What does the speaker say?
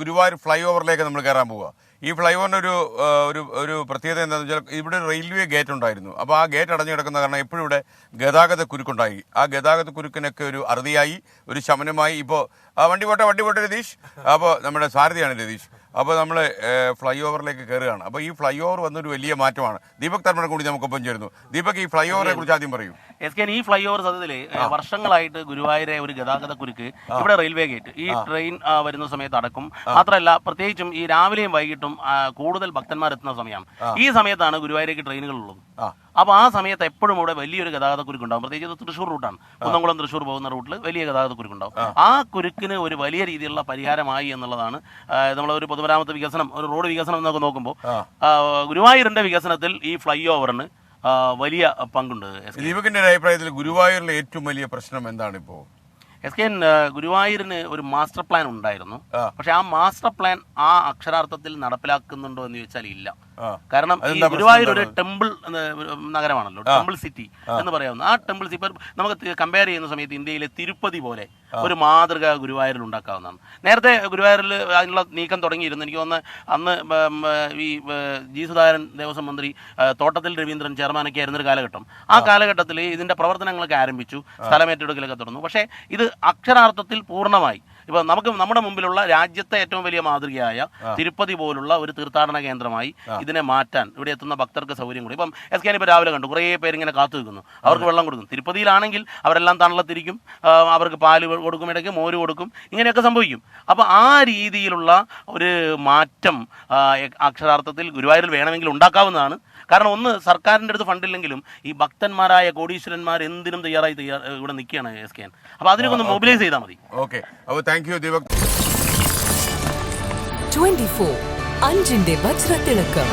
Guruvayur fly ഓവറിലേക്ക് നമ്മൾ കയറാൻ പോവുക. ഈ ഫ്ലൈ ഓവറിൻ്റെ ഒരു പ്രത്യേകത എന്താണെന്ന് വെച്ചാൽ ഇവിടെ ഒരു റെയിൽവേ ഗേറ്റ് ഉണ്ടായിരുന്നു. അപ്പോൾ ആ ഗേറ്റ് അടഞ്ഞു കിടക്കുന്ന കാരണം എപ്പോഴും ഇവിടെ ഗതാഗത കുരുക്കുണ്ടായി. ആ ഗതാഗത കുരുക്കിനൊക്കെ ഒരു അറുതിയായി, ഒരു ശമനമായി. ഇപ്പോൾ വണ്ടി പോട്ടെ രതീഷ്. അപ്പോൾ നമ്മുടെ സാരഥിയാണ് രതീഷ്. അപ്പോൾ നമ്മൾ ഫ്ലൈ ഓവറിലേക്ക് കയറുകയാണ്. അപ്പോൾ ഈ ഫ്ലൈ ഓവർ വന്നൊരു വലിയ മാറ്റമാണ്. ദീപക് തർമ്മൻ കൂടി നമുക്കൊപ്പം ചേരുന്നു. ദീപക്, ഈ ഫ്ലൈ ഓവറിനെ കുറിച്ച് ആദ്യം പറയൂ. ഈ ഫ്ലൈ ഓവർ സത്യത്തില് വർഷങ്ങളായിട്ട് ഗുരുവായൂരെ ഒരു ഗതാഗത കുരുക്ക്. ഇവിടെ റെയിൽവേ ഗേറ്റ്, ഈ ട്രെയിൻ വരുന്ന സമയത്ത് അടക്കും. മാത്രമല്ല, പ്രത്യേകിച്ചും ഈ രാവിലെയും വൈകിട്ടും കൂടുതൽ ഭക്തന്മാർ എത്തുന്ന സമയമാണ്. ഈ സമയത്താണ് ഗുരുവായൂരേക്ക് ട്രെയിനുകൾ ഉള്ളത്. അപ്പോൾ ആ സമയത്ത് എപ്പോഴും ഇവിടെ വലിയൊരു ഗതാഗത കുരുക്കുണ്ടാവും. പ്രത്യേകിച്ച് തൃശ്ശൂർ റൂട്ടാണ്, കുന്നംകുളം തൃശ്ശൂർ പോകുന്ന റൂട്ടിൽ വലിയ ഗതാഗത കുരുക്കുണ്ടാവും. ആ കുരുക്കിന് ഒരു വലിയ രീതിയിലുള്ള പരിഹാരമായി എന്നുള്ളതാണ്. നമ്മളൊരു പൊതുമരാമത്ത് വികസനം, ഒരു റോഡ് വികസനം എന്നൊക്കെ നോക്കുമ്പോൾ ഗുരുവായൂരിന്റെ വികസനത്തിൽ ഈ ഫ്ലൈ ഓവറിന് വലിയ പങ്കുണ്ട്. ദീപകിന്റെ അഭിപ്രായത്തിൽ ഗുരുവായൂരിലെ ഏറ്റവും വലിയ പ്രശ്നം എന്താണ് ഇപ്പോൾ? ഗുരുവായൂരിന് ഒരു മാസ്റ്റർ പ്ലാൻ ഉണ്ടായിരുന്നു. പക്ഷെ ആ മാസ്റ്റർ പ്ലാൻ ആ അക്ഷരാർത്ഥത്തിൽ നടപ്പിലാക്കുന്നുണ്ടോ എന്ന് ചോദിച്ചാൽ ഇല്ല. കാരണം ഈ ഗുരുവായൂർ ഒരു ടെമ്പിൾ നഗരമാണല്ലോ, ടെമ്പിൾ സിറ്റി എന്ന് പറയാവുന്ന. ആ ടെമ്പിൾ സിറ്റി നമുക്ക് കമ്പയർ ചെയ്യുന്ന സമയത്ത് ഇന്ത്യയിലെ തിരുപ്പതി പോലെ ഒരു മാതൃക ഗുരുവായൂരിൽ ഉണ്ടാക്കാവുന്നതാണ്. നേരത്തെ ഗുരുവായൂരിൽ അതിനുള്ള നീക്കം തുടങ്ങിയിരുന്നു. എനിക്ക് തോന്നുന്നത് അന്ന് ഈ ജി സുധാകരൻ ദേവസ്വം മന്ത്രി, തോട്ടത്തിൽ രവീന്ദ്രൻ ചെയർമാനൊക്കെ ആയിരുന്നൊരു കാലഘട്ടം. ആ കാലഘട്ടത്തിൽ ഇതിന്റെ പ്രവർത്തനങ്ങളൊക്കെ ആരംഭിച്ചു, സ്ഥലമേറ്റെടുക്കലൊക്കെ തുടർന്നു. പക്ഷേ ഇത് അക്ഷരാർത്ഥത്തിൽ പൂർണ്ണമായി ഇപ്പൊ നമ്മുടെ മുമ്പിലുള്ള രാജ്യത്തെ ഏറ്റവും വലിയ മാതൃകയായ തിരുപ്പതി പോലുള്ള ഒരു തീർത്ഥാടന കേന്ദ്രമായി ഇതിനെ മാറ്റാൻ ഇവിടെ എത്തുന്ന ഭക്തർക്ക് സൗകര്യം കൂടി. ഇപ്പം ഇപ്പോൾ രാവിലെ കണ്ടു കുറേ പേര് ഇങ്ങനെ കാത്തു നിൽക്കുന്നു, അവർക്ക് വെള്ളം കൊടുക്കും. തിരുപ്പതിയിലാണെങ്കിൽ അവരെല്ലാം തണലത്തിരിക്കും, അവർക്ക് പാല് കൊടുക്കും, ഇടയ്ക്ക് മോര് കൊടുക്കും, ഇങ്ങനെയൊക്കെ സംഭവിക്കും. അപ്പോൾ ആ രീതിയിലുള്ള ഒരു മാറ്റം അക്ഷരാർത്ഥത്തിൽ ഗുരുവായൂരിൽ വേണമെങ്കിൽ ഉണ്ടാക്കാവുന്നതാണ്. കാരണം ഒന്ന്, സർക്കാരിൻ്റെ അടുത്ത് ഫണ്ടില്ലെങ്കിലും ഈ ഭക്തന്മാരായ കോടീശ്വരന്മാർ എന്തിനും തയ്യാറായി ഇവിടെ നിൽക്കുകയാണ് SKN. അപ്പോൾ അതിനൊക്കെ ഒന്ന് മൊബിലൈസ് ചെയ്താൽ മതി. ഓക്കെ, അപ്പോൾ താങ്ക് യു ദീപക്. 24 അഞ്ചിന്റെ വജ്രത്തിളക്കം.